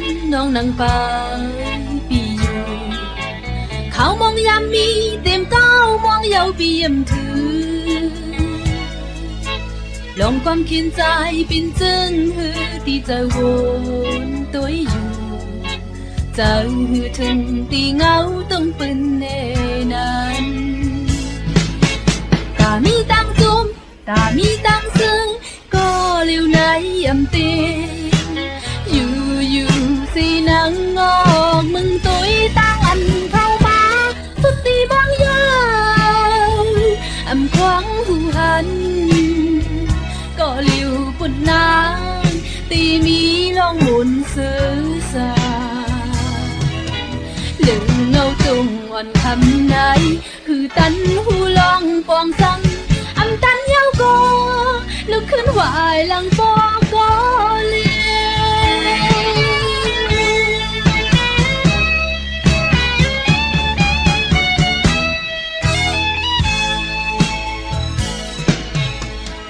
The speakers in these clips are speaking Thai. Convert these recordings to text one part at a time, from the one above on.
chân non nắng phải bị yêu khảo mong yam mi tìm cao mong yêu bị yam thứ lòngความคิดใจเป็นจึงหือที่จะวนตัวอยู่จะหือถึงที่เงาต้องเป็นแน่นั้นตามีตังจุ่มตามีตังซึ้งก็เลี้ยวไหนยำเตอยู่สินังงอกมึงตัวตั้งอันเข้ามาสุดที่บางยาวอำควางหูหันก็เลี้ยวปุ่นนางตีมีลองหมุนซื้อสาเหลืองเงาจงอ่อนคำไหนคือตันหูลองปองสังอำตันเย้าก็ลุกขึ้นไหวหลังปอก็เลี้ย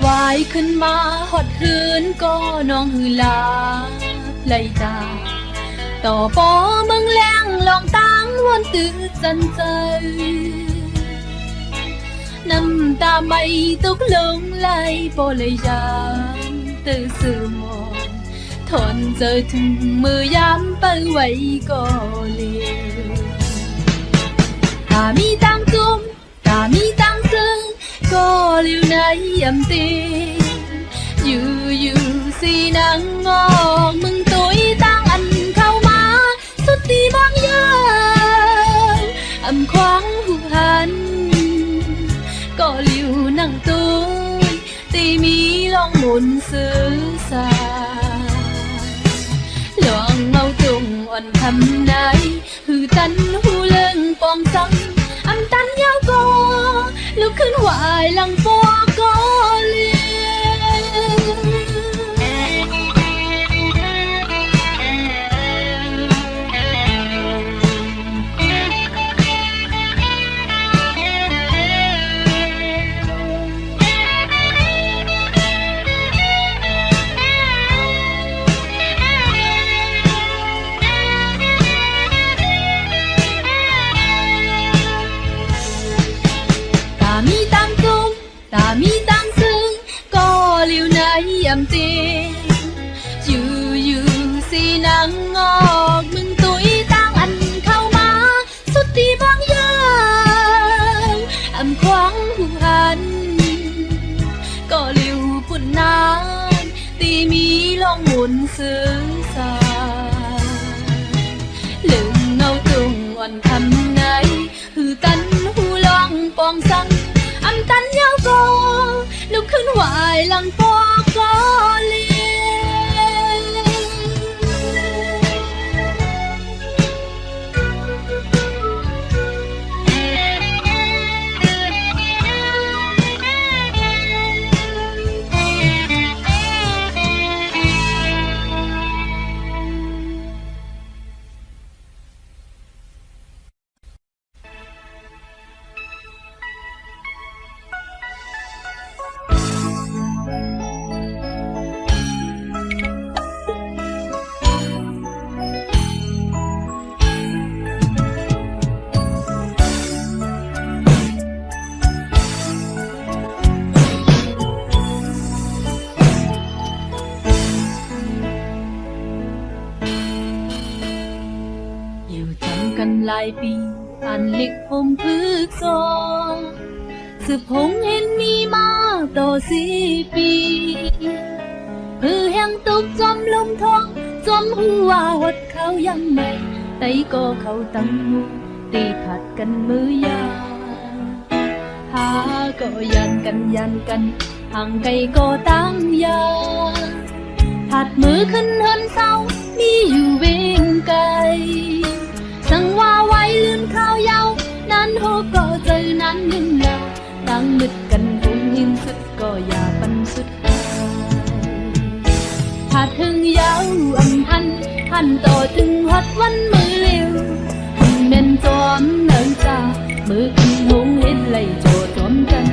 วายขึ้นมาหอดหืนก็น้องหือลาไหลตาต่อปอเมืองแรงลองตั้งวนตื่นจันใจน้ำตาไม่ตกลงไหลปอเลยยามตื่นสื่อมองทนเจอถึงมือย้ำไปไว้ก็เลี้ยวตามีตังจุ่มตามีตังซึ้งก็เลี้ยวไหนยำตีอยู่สินางงอกมึงตัวตั้งอันเข้ามาสุดที่บางยาวอำควางหูหันก็เลี้ยวนั่งตัวตีมีลองหมุนซื้อสาลองเมาจงอ่อนคำไหนหือตันหูเลิงปองสังอำตันยาวก็ลุกขึ้นไหวหลังปอก็เลี้ยวมีตังซึ้งก็เลี้ยวไหนยำตีอยู่สินางงอกมึงตัวตั้งอันเข้ามาสุดที่บางยาวอำควางหูหันก็เลี้ยวปุ่นนานตีมีลองหมุนซื้อสาเหลืองเงาจงอ่อนคำไหนหือตันหูลองปองสังอำตันยาวก็ลุกขึ้นไหวหลังปอก็เลี้ยวกันหลายปีอันเล็กผมพึกซอสืบหงเห็นมีมาต่อ4 ปีพือแห่งตุกจอมลมทองจอมหัวหดเขายังไม่ไตก็เขาตั้งหูตีผัดกันมือยาหาก็ยันกันห่างไกลก็ตั้งยาผัดมือขึ้นเฮินเศร้ามีอยู่เวงไกลสั่งว่าไว้ลืมข้าวยาวนั้นโหก็เจอนั้นยินยาตั้งมึดกันคงยินสุดก็อย่าปันสุดผัดถึงยาวอำหันต่อถึงฮอดวันมือเลี้ยวเม่นจอมเนินจ่ามือขึ้นหงเห็นไหลโจจอมกัน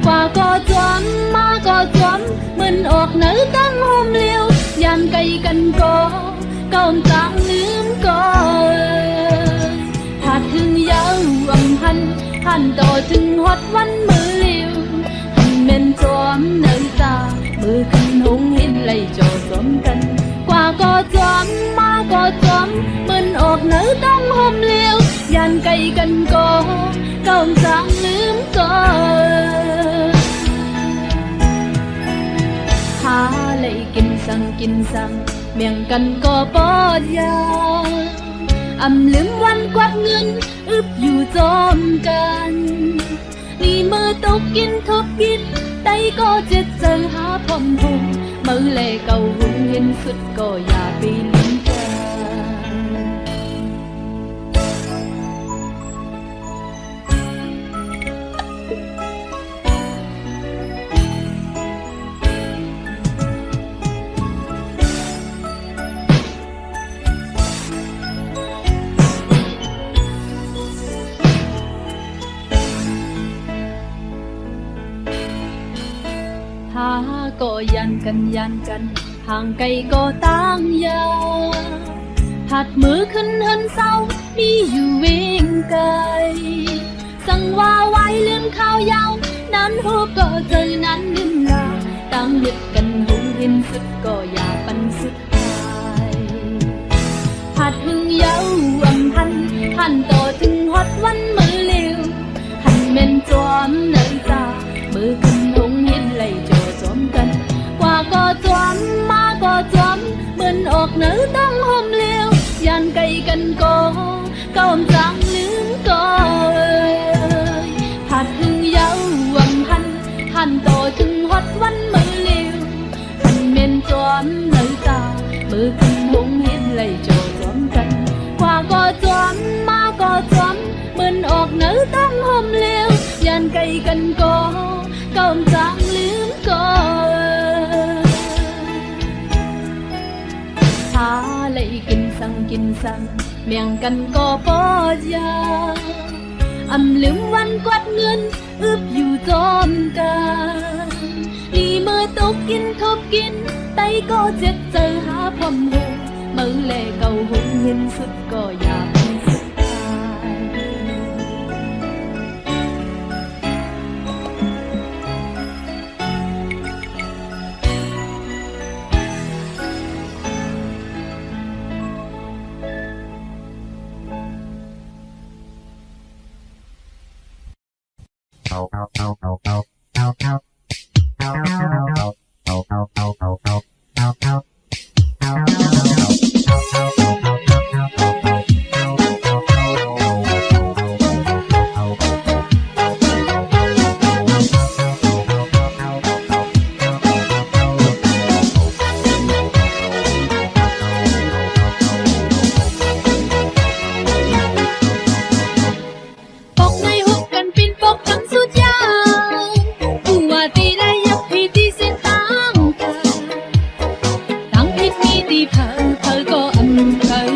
กว่าก็จอมมาก็จอมมันออกเนื้อตั้งโฮมเลี้ยวยันไกลกันก็ก้มตัง หันต่อถึงฮอดวันมือเลี้ยวหันเม่นจอมเนื้อตามือขึ้นหงเห็นไหลจอสมกันกว่าก็จอมมาก็จอมมันออกเนื้อต้องห่มเลี้ยวยันไกลกันก็ก้าวจางลืมก็หาเลยกินสั่งเมียงกันก็ปอดยาอำลืมวันกวัดเงินอึบอยู่จอมกันนี่มือตกกินทบกินไตก็เจ็ดเจอหาพอมพงมือเล่เก่าหงเห็นสุดก็อย่าไปลิ้นกันหาก็ยันกันห่างไกลก็ต่างยาผัดมือขึ้นเหินเศร้ามีอยู่วิ่งไกลสั่งว่าไว้ลืมข้าวยาวนั้นหูก็เจอนั้นลืมลาตั้งลึกกันหูเห็นสุดก็อย่าปันสุดท้ายผัดหึงเย้าอำพันหันต่อถึงฮอดวันมือเลี้ยวหันเม่นจอมเนื้อตามือขึ้นหงเห็นไหลจอจอมกันกว่าก็จอมมาก็จอมเหมือนออกเนื้อต้องห่มเลี้ยวยันไกลกันก็ก้าวจางลืมก็ผัดหึงเย้าอำพันหันต่อถึงฮอดวันมือเลี้ยวหันเม่นจอมเนื้อตามือขึ้นหงเห็นไหลจอจอมกันกว่าก็จอมมาก็จอมเหมือนออกเนื้อต้องห่มเลี้ยวยันไกลกันก็ก้าวจางลืมก็หาเลยกินสั่งเมียงกันก็ปอดยาอำลืมวันกวัดเงินอึบอยู่จอมกันลีมือตกกินทบกินไตก็เจ็บเจอหาพอมหงมือเล่เก่าหงเห็นสุดก็อย่าเป็นสุดท้ายเพอก็อำเภอ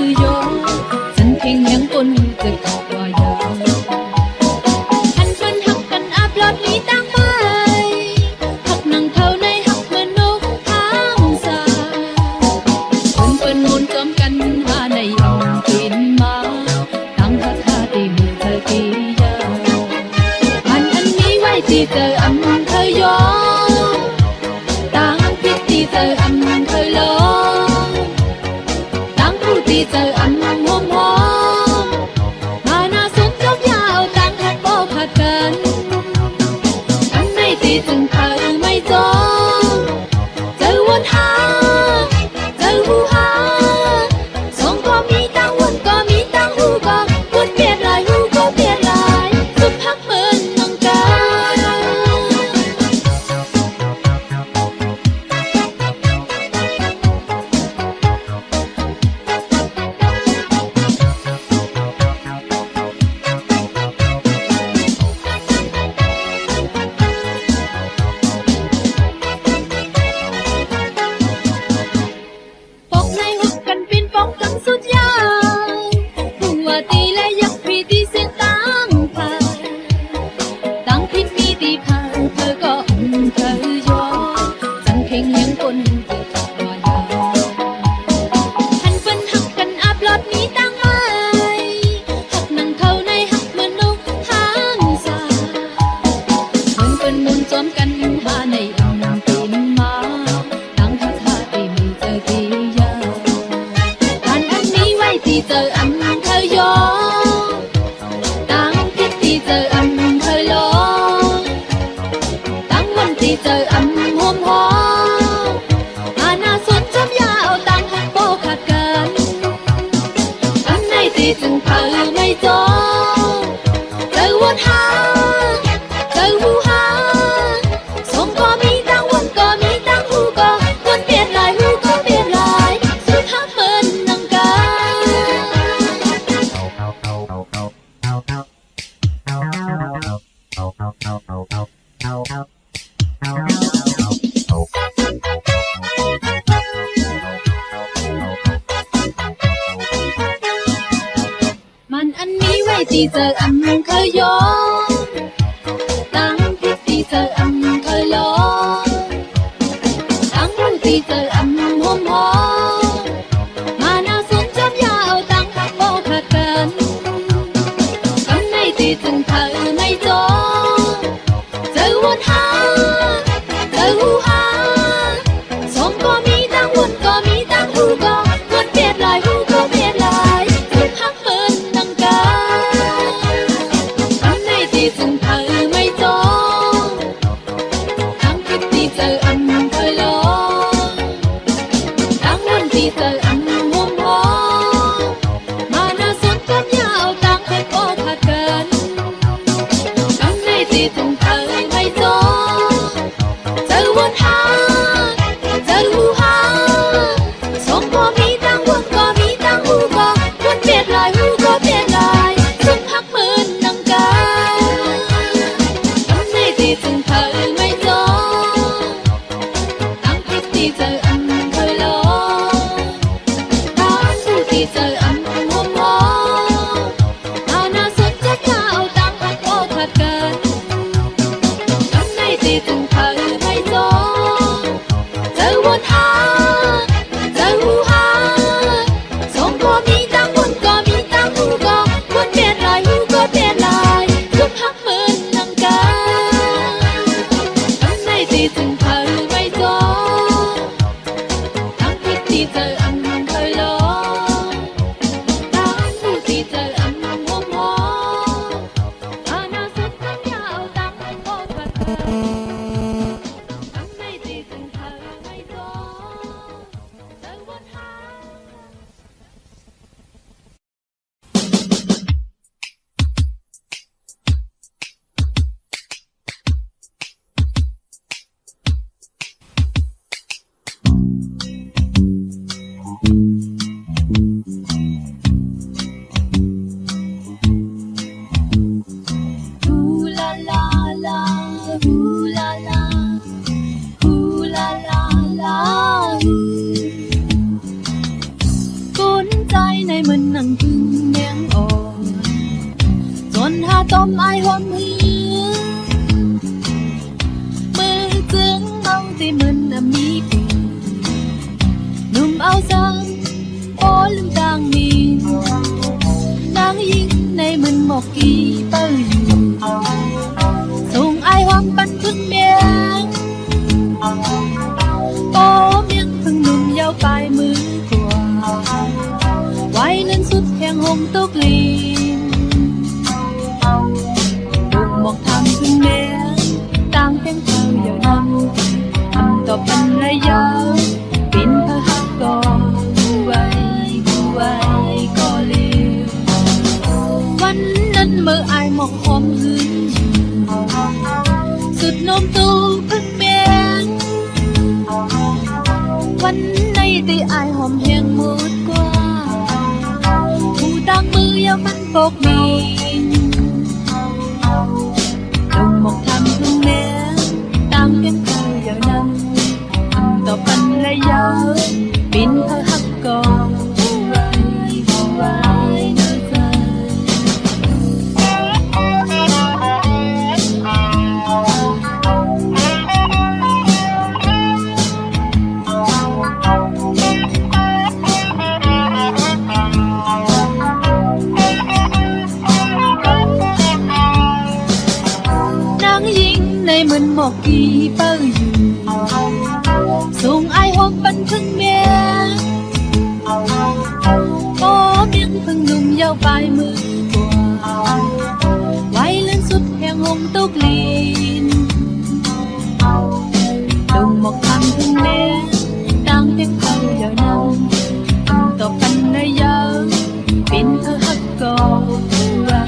วนหาเจอหูหาสมก็มีตั้งวันก็มีตั้งหูก็วนเปลี่ยนหลายหูก็เปลี่ยนหลายสุดทักเมินนังกามันอันนี้ไว้ที่เจออันเคยย้อนตั้งพิษที่เจออันเคยล้อตั้งรู้ที่เจออันหอมหอมมาหน้าสนจำยาวตั้งหักโบขาดกันกันในที่จึงเธอไม่จอเจอวนหาเจอหูหาสมก็มีตั้งวนก็มีตั้งหูก็วนเปลี่ยนหลายหูก็เปลี่ยนหลายสุดพักเมินนังกากันในที่จึงเธอไม่จอตั้งคิดที่เจออันเคยล้อตั้งวนที่เจออันหอมหอมมาหน้าสนกันยาวตั้งให้โอ้ขาดกันกันในที่จึงเธอไม่จอเจอวนหาเจอหูหาสมก็มีตั้งวนก็มีตั้งหูก็วนเปลี่ยนหลายหูก็เปลี่ยนหลายสุดพักเมินนังกากันในที่จึงเธอไม่จอตั้งคิดที่เจออันเคยล้อตั้งรู้ที่เจออันหอมหอมมาหน้าสนจะยาวตั้งหักโอ้ขาดกันกันในที่จึงเธอไม่จอเจอวนหาเจอหูหาสมก็มีตั้งวนก็มีตั้งหูก็วนเปลี่ยนหลายหูก็เปลี่ยนหลายสุดพักเมินนังกากันในที่จึงเธอไม่จอตั้งคิดที่เจออันเคยล้อตั้งรู้ที่เจออันหอมหอมมาหน้าสดกันยาวตั้งให้โอ้ขาดกันกันในที่จึงเธอไม่จอเจอวนหา Ooh la la la, ooh la la, ooh la la la, ooh กุนใจในมันนั่งพึ่งแมงอ่อนจนหาต้มไอายหอมมือจึงเมาที่มันน่ะมีปีหนุ่มเอาซังโอ้ลืมต่างมีนางยิงในมันหมอกกีเป้าอยู่ส่งไอายหอมปันพึ่งเมียงโอ้เมียงพึ่งหนุ่มยาวปลายมือกว่าไว้นั้นสุดแห่งหงตุกลีนดุมหมอกทำพึ่งเมียงต่างเพียงเท่าเดียวนำทำต่อปันระยะปินพะหักก่อไว้ก็เร็ววันนั้นเมื่ออายหมอกหอมหืนสุดโน้มตูพึ่งเมียงวันในที่อายหอมแห้งหมดกว่าผู้ตั้งมือยามันปกมีลงหมอกทำพึ่งเมียงต่างเพียงเท่าเดียวนำทำต่อปันระยะปินพะหักก่อไว้เนื้อใจนางยิงในมันหมอกกีเป้าอยู่ส่งไอายหอมปันพึ่งเมียโอ้เมียงพึ่งหนุ่มยาวปลายมือกว่าไว้เลื่อนสุดแห่งหงตุกลีนดงหมอกทำพึ่งเมียต่างเพียงเท่าเดียวนำทำต่อปันระยะปินเธอหักก่อไว้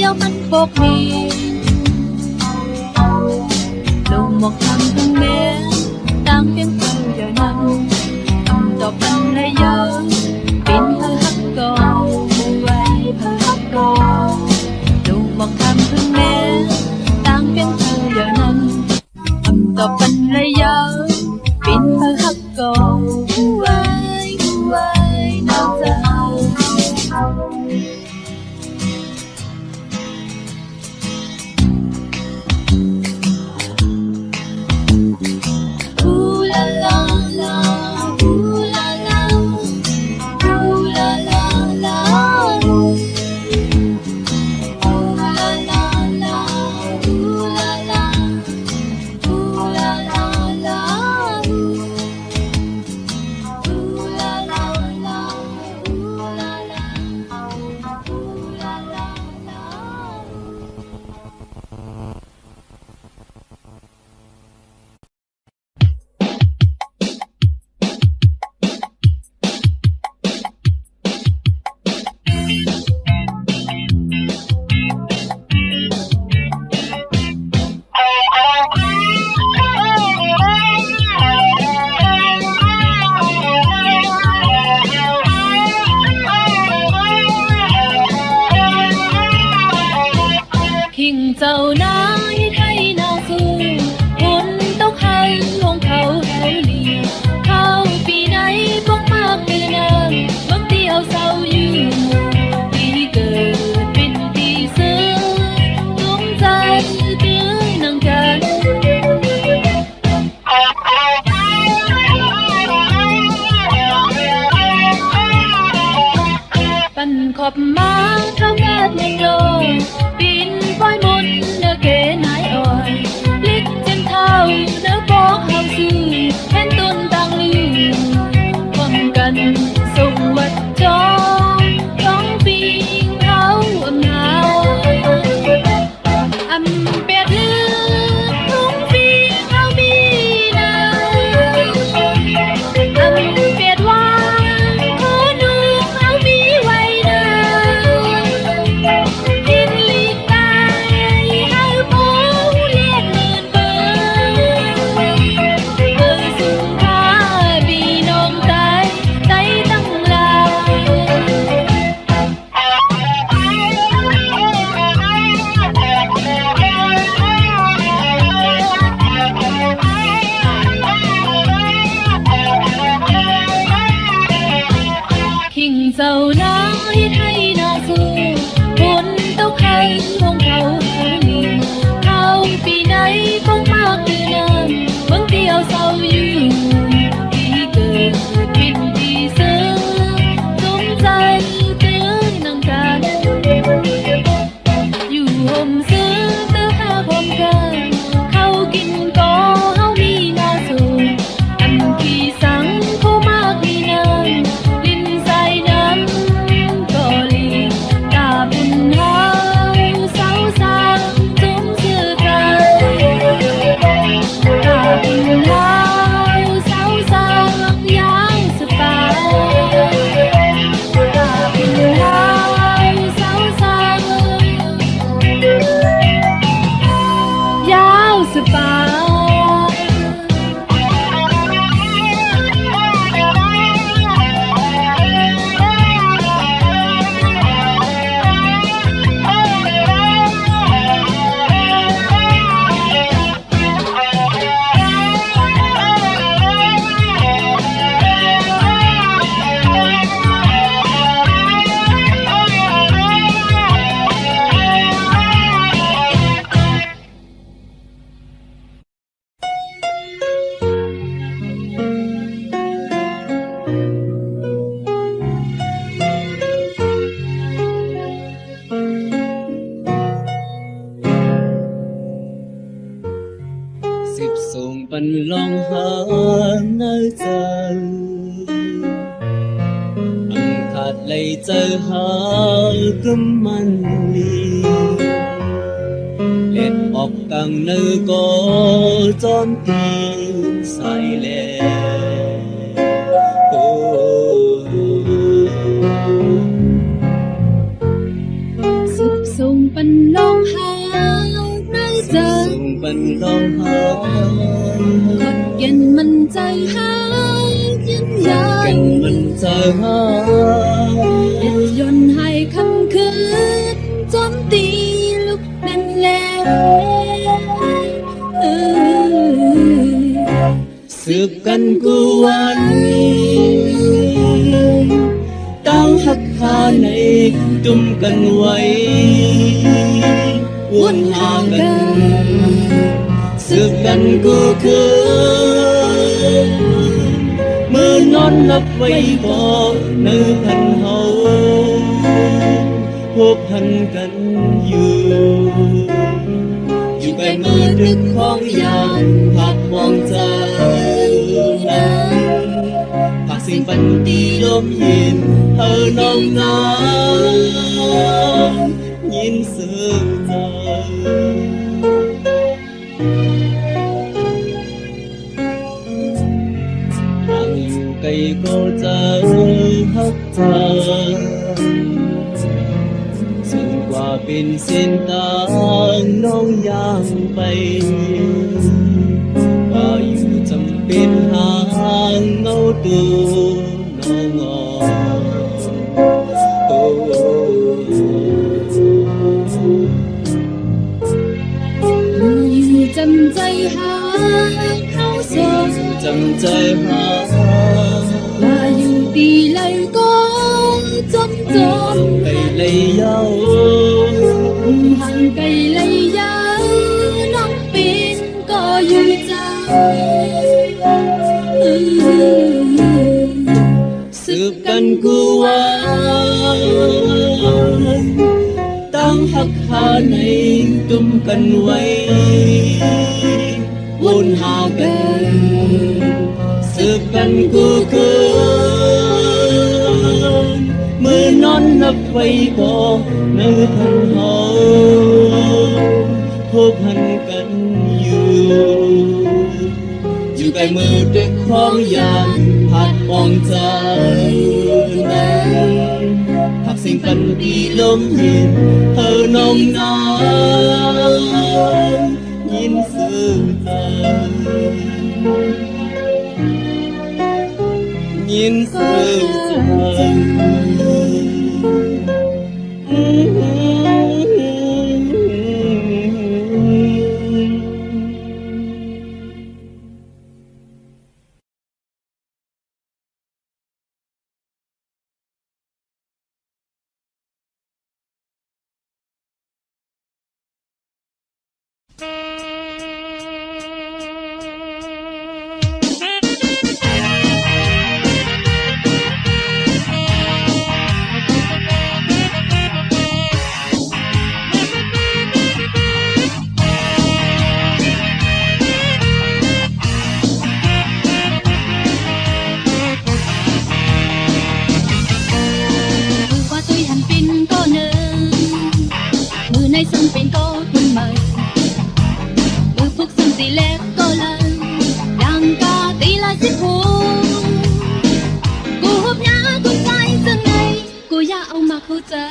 yêu anh phục mình đầu một thằng thân bé đang tiếng từ giờ năm đọc anh lấy giờ bên hơi hắt cầu quay hơi hắt cầu đầu một thằng thân bé đang tiếng từ giờ năm đọc anh lấy giờ bên hơi hắt cầu quay nào raเจ้าน้อยไทยนาสูฝนตกให้ลงเขาเลียเข้าปีไหนพวกมากเกินนานบางเดียวเศร้าอยู่ปีเกิดเป็นปีเสือดวงใจเตือนนางกันปั่นขอบมาเท่ากันในโลกบินปล่อยมนเนื้อเกนายอ่อยลิกเจนเท้าเนื้อบอกเฮาซื้อแทนต้นต่างลืมความกันส่งวัดจองร้องปีงเขาอำนาวอำเปียดลืมทุ่งปีงเขามีนาอำเปียดว่าขอดูเขามีไว้นาดินลีตายให้ผู้เลียนเนินเบอสุงคาปีน้องตายใจตั้งลายขิงเจ้าน้อยไทยนาสูฝนตกให้ลงเขาเลียเข้าปีไหนคงมากเกินนานบางเดียวเศร้าอยู่ปีเกิดเป็นปีเสือสมใจเตือนนางกันอยู่ห่มเสือเตือหาความกันเขากินก็เฮามีนาสูอันขี้สังเขามากมีนานลินใส่น้ำก็ลีตาบุญหาสาวสาวสมเสือไทยตาบุญหาสาวสาวยาวสบายตาบุญหาสาวสาวยาวสบาย phần lòng hát nơi chân anh khát lấy chơi hát cấm man ly lệ bọc càng nơi có tròn tim say lệสุขส่งปัน ลองหา ขดเย็นมันใจหายยันยา แก่ น นมันจะหา เด็ดยนต์ให้คำคืนจนตีลุกแน่นแล้วสืบกันกูวันตั้งหักคาในจุ่มกันไว้วนหากันสืบกันกูคือมือนอนนับไว้บอกเนื้อพันเฮาพบพันกันอยู่อยู่ใกล้มือดึกของยานผักมองใจผักสิ่งปันตีลมเย็นเธอน้องน้ำยินสื่อใจทางอยู่ไกลก็จะหักเธอสูงกว่าเป็นเส้นทางน้องย่างไปว่าอยู่จำเป็นหางเงาตัวน้องโอ้ อยู่จำใจหาเข้าสอง จำใจหา ว่าอยู่ตีไหลก็จนจน ไปเลยเย้า ห่างไกลเลยยาวน้องปีนก็อยู่ใจสืบกันกูวันตั้งหักคาในจุ่มกันไว้วนหากันสืบกันกูคืนมือนอนนับไว้บอกเนื้อพันเฮาพบพันกันอยู่อยู่ใกล้มือด้วยของยานผัดมองใจนั้นผักสิ่งปันดีลมเย็นเธอน้องน้ำยินสื่อใจยินสื่อใจว่าtôi hành pin có nơi người nay sân pin có quân mời người phúc sân tỷ lệ có lần đang ca tỷ lại xích hồ cô hộp nhã cô say sân này cô ya ông mặc hô trời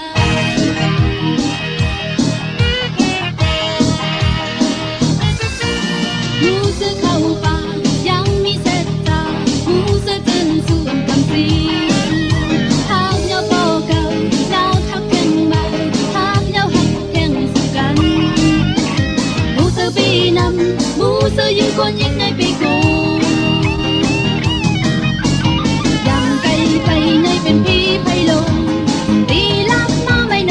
Hú sơ khâu pa yang mi set ta hú sơ chân suông cầm si hàng nhau bao cầu nhau thắc khen bài hàng nhau hắc khen sựกันhú sơ bi năm hú sơ những con những ngày bị côยังไกลไปในเป็นพี่ไปลงตีลับมาไม่เน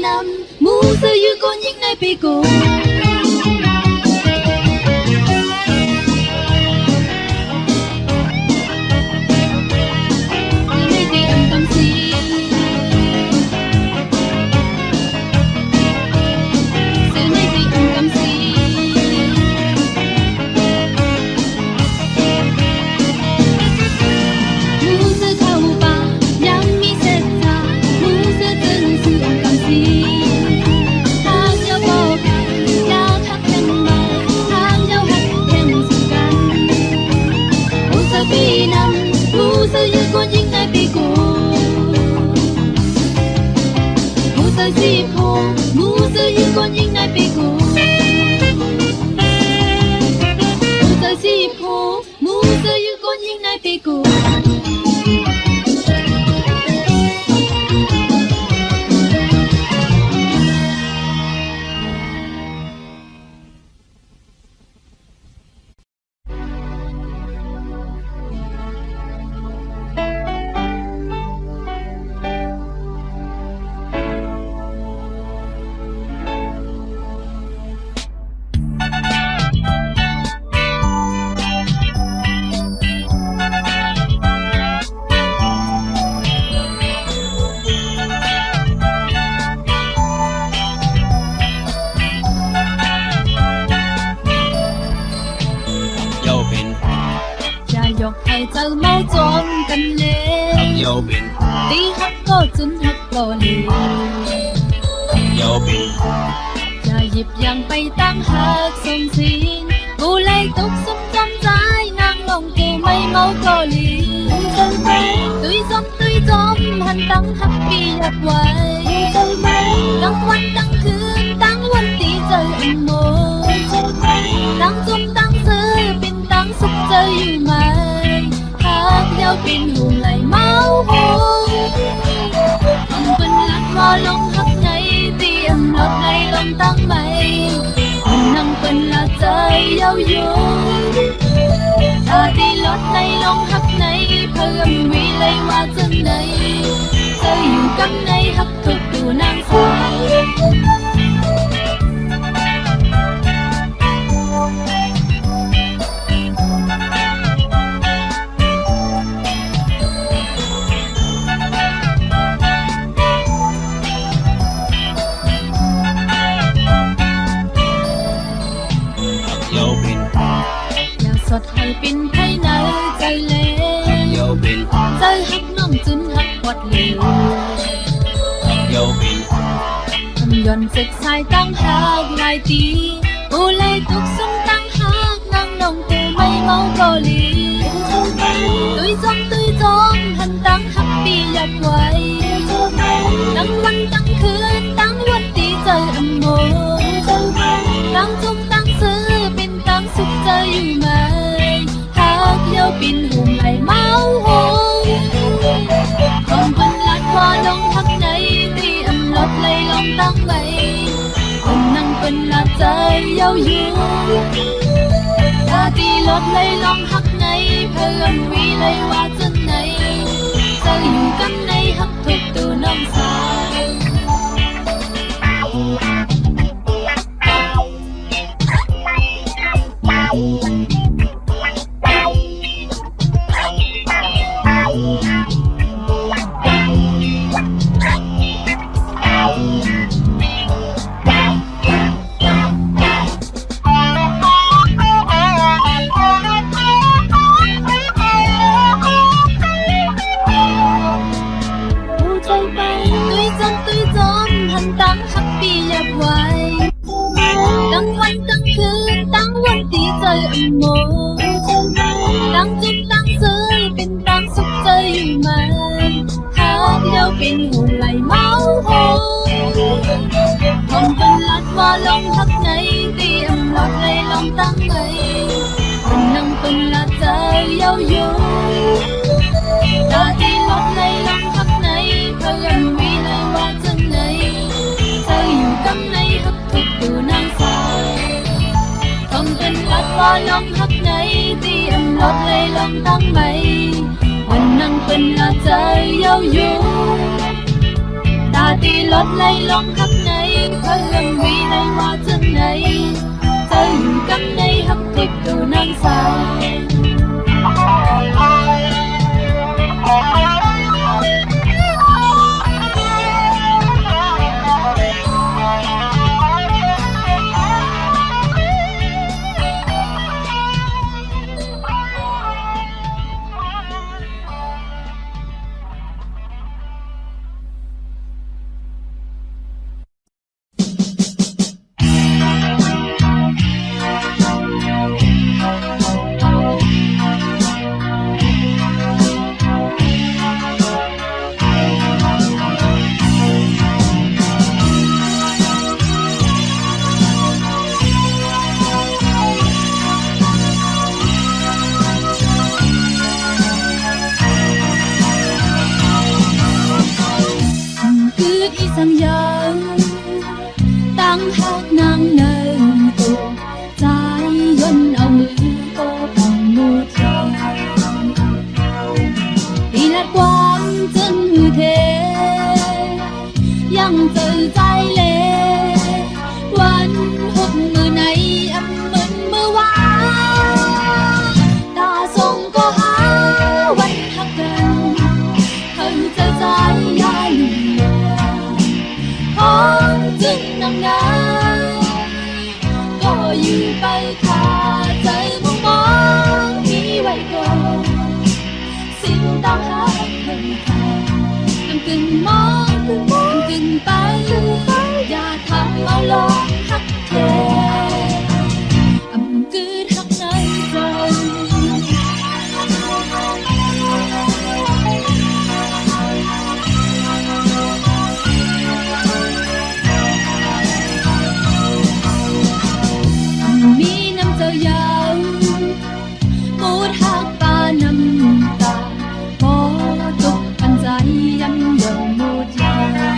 năm mu sư như con những ngày bị cùng ตีรถไล่ลงข้างในเพิ่มวีในว่าจังไหนเธออยู่กับในหักติดดูนางสาว cứ đi sang dâu tăng hát nắng nâng tổ trái gần ông có bằng một trời đi lát quang chân hư thế ยังเจอใจเล่วันหกมือในอำเหมือนเมื่อวานตาส่งก็หาวันหักกันเธอเจอใจยาเหลือพอจึงนำงานก็อยู่ไปขาดใจมองมองที่ไว้ก่อนสิ้นตามหาเธอน้ำกึ่งมองกึ่งไปอย่าทำเอาลงหักแท้อำกึดหักในใจมีน้ำเจ้ายาวมูดหักปาน้ำตาพอตกปันใจยำยองมูดยาว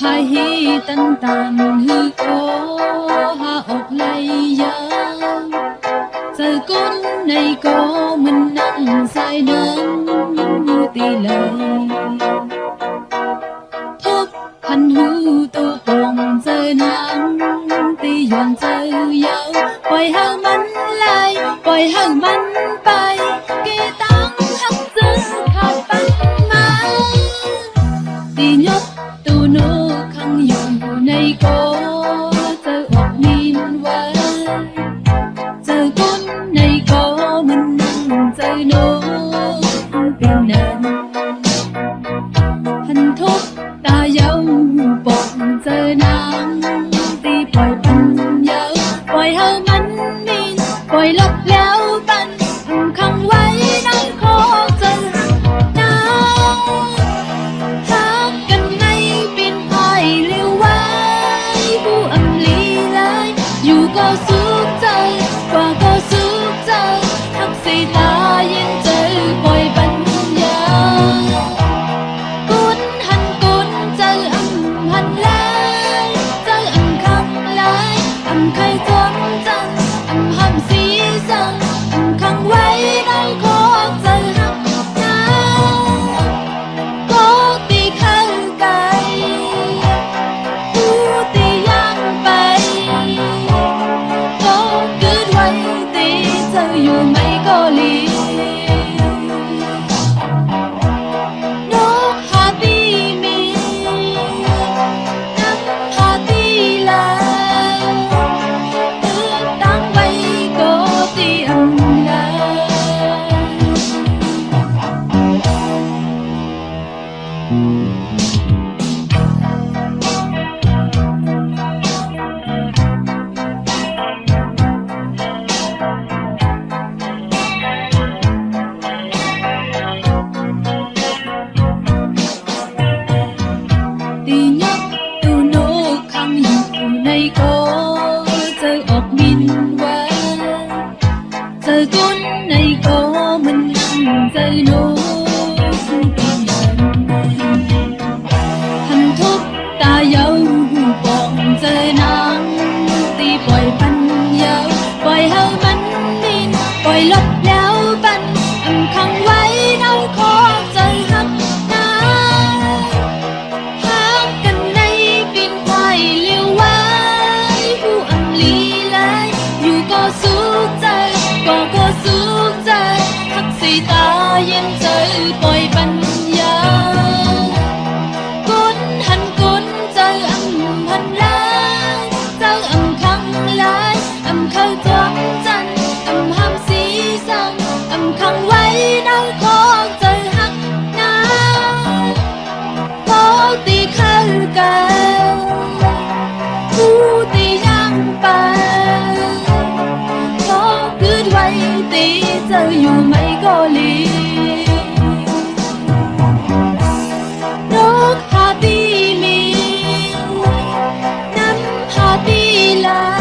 hai hi tân tàn hư có hạ ốc lay giờ giờ con này có mình nặng sai đơn như tì lời thuốc hành hư tu bồng giờ nắng tì dọn giờ dâu quay hao mắn lại quay hao mắn bay kê tăng hấp dư khát bắn má tì nhốt tu nô khăn dùng này có giờ ọc min quá giờ con này có mình nặng giờ nô tiền nặng hành thuốc ta dâu bột giờ nắng ti bòi bắn dâu bòi hơ mắn min bòi lọc léo bắn không quay nắng khó giờ nào hát cần nay bên phải liêu quái bu âm lý lại dù có suốt trời qua có suốt trời hắc xì ta yên trời bòi bắn dâu cuốn giờ âm hành lại giờ âm khăng lại âm khai thoáng chân âm hầm xí dần âm khăng quay đau khó giờ hấp nhau có tì khơi cay tì giang bay có cứ quay tì giờ dù mấy có lý nó hà tì mi nắng hà tì là đang bay có tì âm là tì nhóc tu nô khăn dù này có giờ ọc min quá giờ con này có mình giờ nô tiền hành thuốc ta dâu bọn giờ nắng ti bòi bắn dâu bòi hơ bắn min bòi lọc léo bắn âm khăn quay đau khó giờ hấp nào hát cần nay bên phải liêu quái vu âm lý lại dù có suốt trời có suốt trời hắc xì ta yên trời bòi bắn dâu cuốn giờ âm hành lại giờ âm khăng lại âm khơi thoáng chân âm ham xí dần âm khăng quay đau khó giờ hắc nào có tì khơi cao tì giang bay có cứ quay tì giờ dù mấy có lý nước hà tì mi nắm hà tì là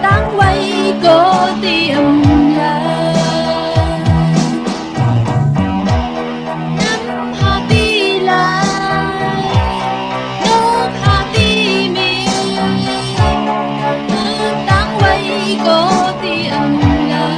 đang quay có tì âm là nắm hà tì là nước hà tì mi đang quay có tì âm là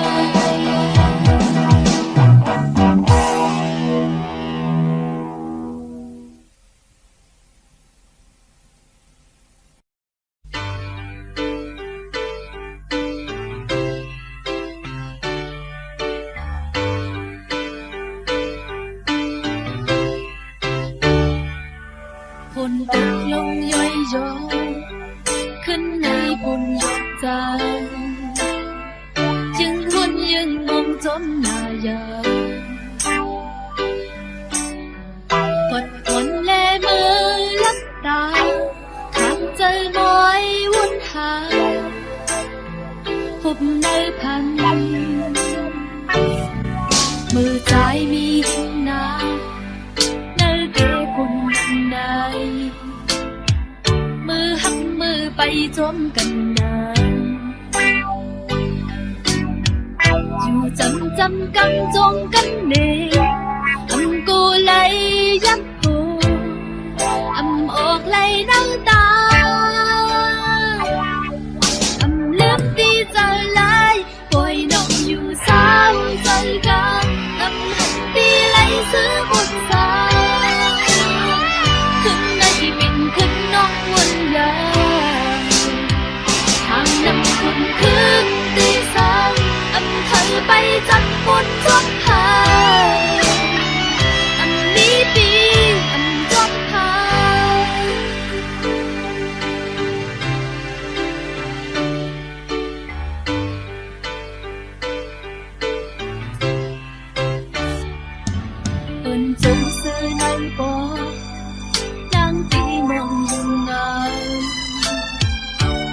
ฝนตกลงย่อยย้อยขึ้นในบนหยดใจจึงหวนยังมองจนหน้ายาวกดฝนแลมือลับตาข้างใจน้อยวุ่นหาหุบในพันมือใจมีหินนาในเกคนใดมือหักมือไปจมกันนานอยู่จำกำจงกันเน âm cô lấy giấc hồn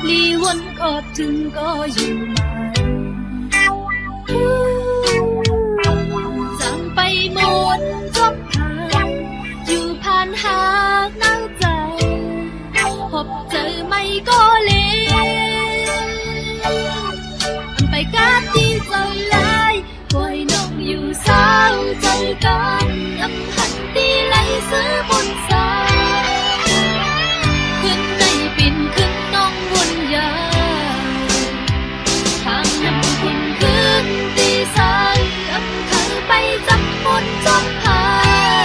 ลีวนขอบถึงก็อยู่ไหมจำไปหมดจบผ่านอยู่ผ่านหากน้ำใจพบเจอไม่ก็เลวไปกาดที่ใจลายปล่อยน้องอยู่เศร้าใจกันอำหันตีไหลซื้อบนสายขึ้นในปิ่นขึ้นน้องวนยาทางนำคุณขึ้นตีสายอำขันไปจับบนจบพา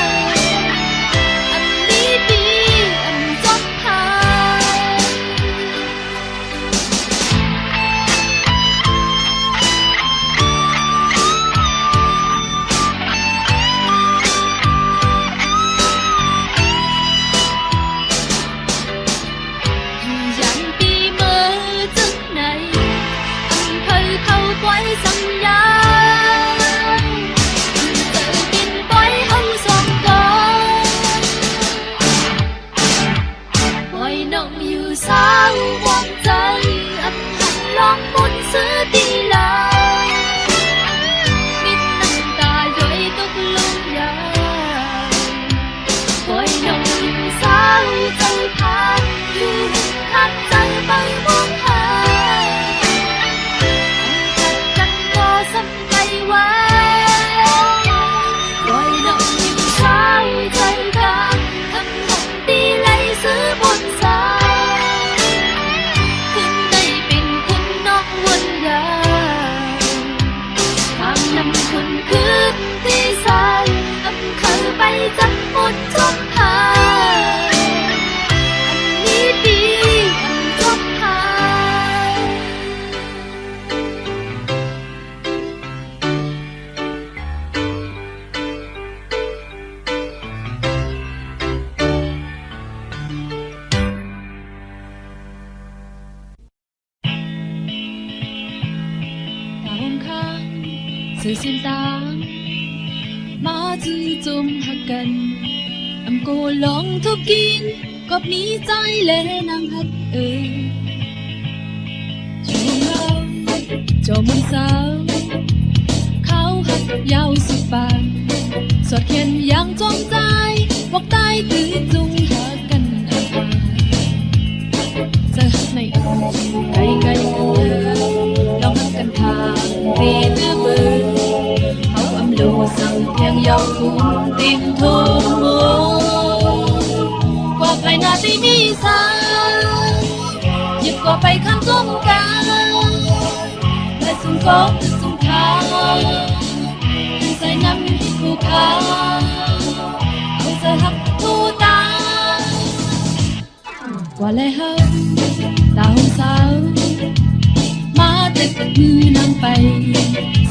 ยอันนี้ดีอันจบพาย sự xuyên tán má chứ chung hạt cần âm cô lòng thúc kín cọp ní trái lệ năng hạt ơi chuông ngao cho môn sao khao hạt yao sự bàn giọt khen yang trong tay hoặc tay từ chung hạt cần âm bàn giờ hạt này cay cay lòng hạt cần thang vì tư bơ hậu âm lù rằng theo dòng cùng tim thôn mô qua phải na tí mi xa nhịp qua phải khăn công ca lại xuống có từ xuống khá dài năm hít khu khá ôi giờ hắc thu ta qua lẽ hơn ta không sao má tích như năng bay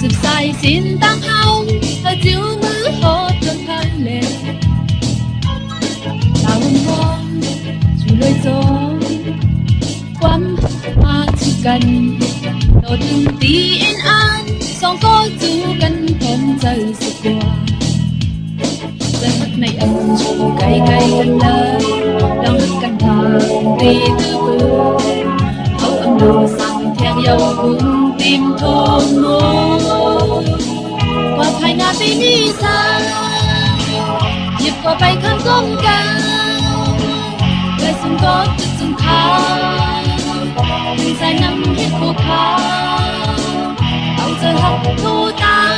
sụp sai xin tăng hông ta chiếu mứ hô chân thân lệ ta không con chú lời gió quắm má chỉ cần đồ từng tí yên an song có chú cần thêm giờ sự qua giờ mắt này ấm chú cay cay gần lời lòng hất cần thang vì tư bơ hậu âm đồ sang theo dấu cùng tim thôn mô qua phải na tí mi xa nhịp qua bay khăn công ca lời xuân có từ xuân khá dài năm hết khô khá bao giờ học thu ta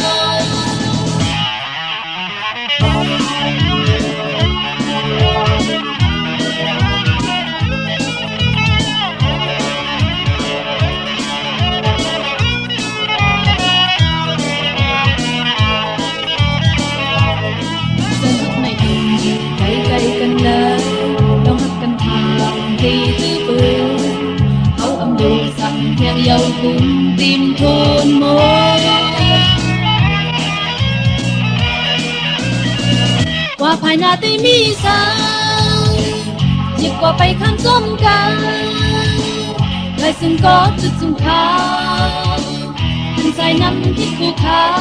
dầu cùng tim thôn mô qua phải na tây mi xa nhịp qua bay khăn công ca lại xuân có từ xuân khá từng dài năm thiết khu khá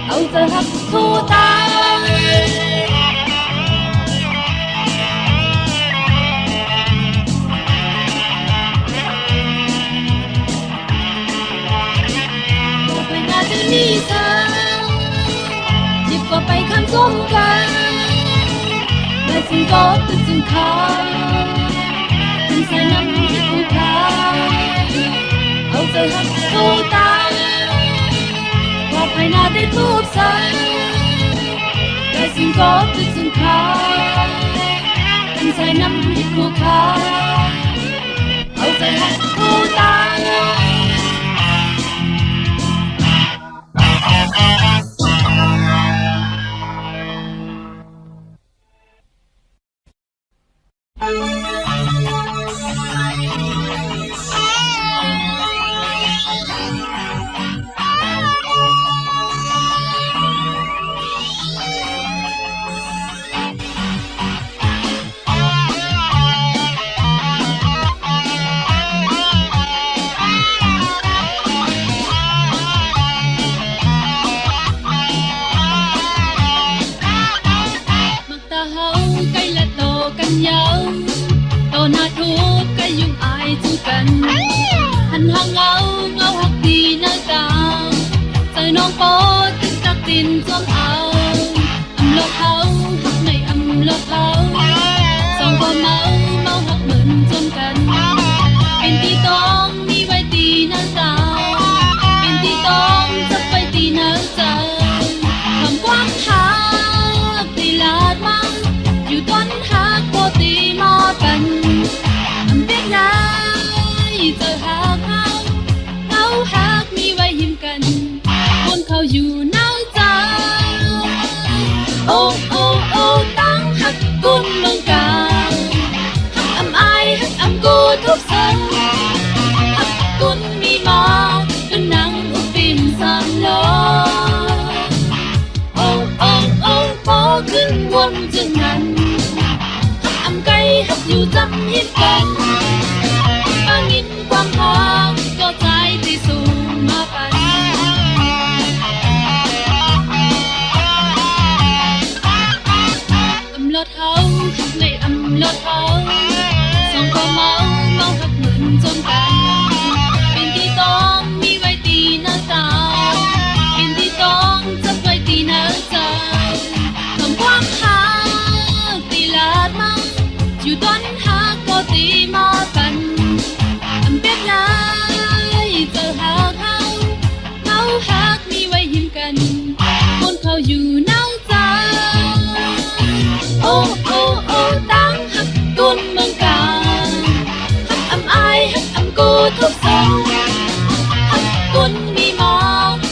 âu giờ hấp thu ta xin có từ dừng khó từng sai năm hết cô khá hậu giờ hấp cô ta và phải nào để thu say để xin có từ dừng khó từng sai năm hết cô khá hậu giờ hấp cô ta nhau tô na thuốc cái dung ai chu cần hành hang ngâu hắc đi nơi tao trời non phố tin tắc tin trong áo âm lót thấu hắc này âm lót thấu song qua máu hắc mượn trong cần bên tí tông mi vai tí nơi tao bên tí tông chấp vai tí nơi tao cầm quang hắc tí lạt mangอยู่ต้นหักโปตีมอกันอำเบียกนายเจอหักเขาหักมีไว้ยิ้มกันคนเขาอยู่เน่าใจโอ้โอ้โอ้ตั้งหักกุนเมืองกาหักอำอายหักอำกูทุกสันหักกุนมีมาเป็นนางอุปินสามล้อโอ้โอ้โอ้พอขึ้นวนจึงนั้นหักอยู่จำยิ้มกันบางยินความหอมก็ใจที่สูงมาปันอำลอดเท้าหักในอำลอดเท้าสองก็เมาหักเหมือนจมกันเป็นที่ต้องมีไว้ตีหน้าตาเป็นที่ต้องจับไว้ตีหน้าใจคำความหาตีลาดมาอยู่ต้นหักก็ตีมอกันอำเปียกนายเจอหักเขาหักมีไว้ยิ้มกันคนเขาอยู่เน่าใจโอ้โอ้โอ้ตั้งหักกุนเมืองกาหักอำอายหักอำกูทุกสันหักกุนมีมอ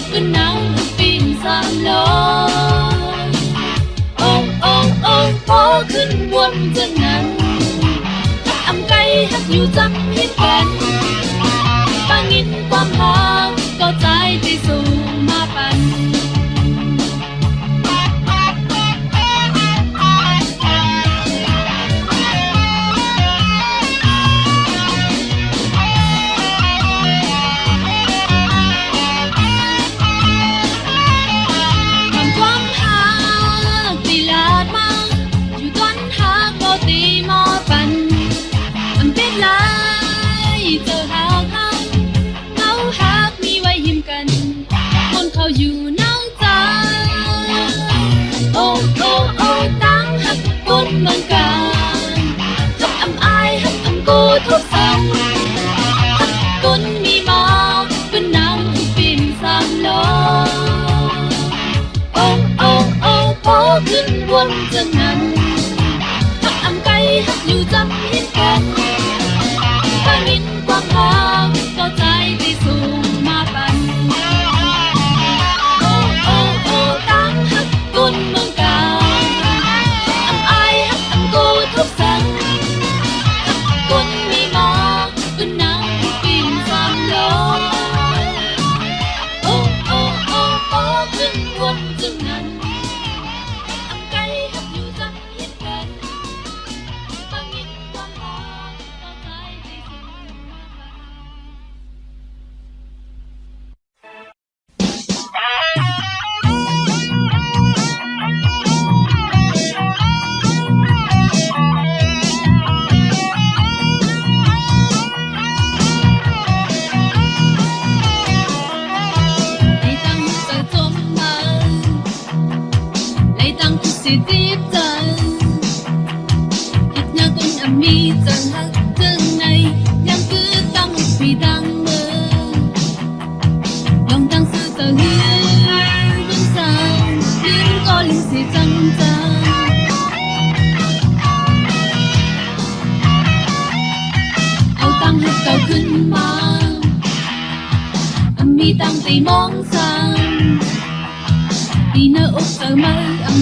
เป็นนางอุปินสามล้อโอ้โอ้โอ้พอขึ้นวนจังนั้นหักอยู่จำยิ้มกันบางยินความหอมก็ใจที่สูงมาปันคำความหาตีลาดมาอยู่ต้นหาก็ตีมอปันเจอหักเขาหั mi chẳng hắc thương này nhang cứ tăng vì đang mơ lòng tăng sư tờ hư vẫn sao tiếng có linh sĩ trăng trăngเอาตั้งให้เก่าขึ้นมามีตั้งตีมองสั่งที่เนื้ออกเธอไม่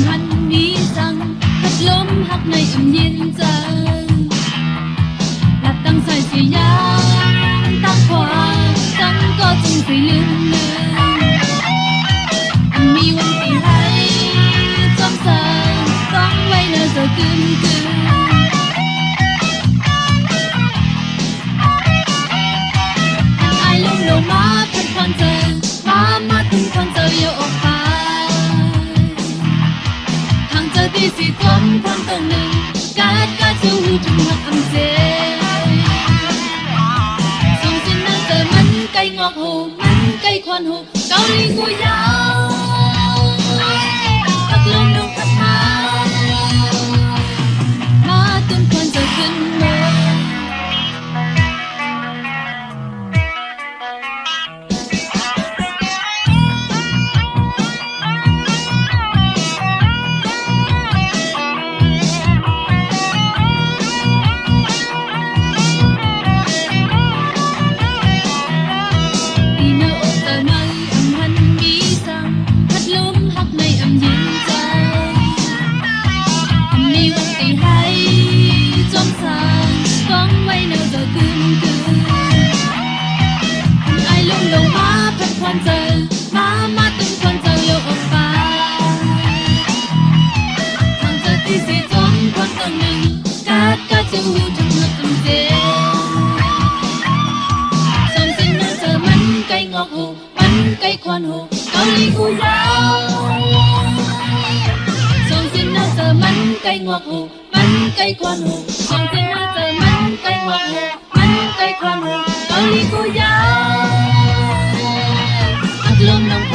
หันมีสั่งพัดลมหักในเย็นใจหลับตั้งใส่เสียยางตั้งขวาตั้งก็จงไปลืมเลือนมีวันที่ให้จอมสั่งต้องไว้เนื้อจะกึนกึนลงมาพัดควันเจอมาถึงควันเจอโยออกไปทางเจอที่สีทนควันตรงหนึ่งกาจูถึงหักอำเจส่งสินนั่งเจอมันไก่งอกหูมันไก่ควันหูเกาหลีกูยาวพักลมลงพัดมาตึงควันเจอขึ้นมาเจอมาตึงคนเจอโยกออกไปทางเจอที่สีจมคนตัวหนึ่งกาจูถึงหักอำเจส่งสินนั่งเจอมันไก่งอกหูมันไก่ควันหูเกาหลีกูยาวส่งสินนั่งเจอมันไก่งอกหูมันไก่ควันหูส่งสินนั่งเจอมันไก่งอกหูมันไก่ควันหูเกาหลีกูยาวลมลง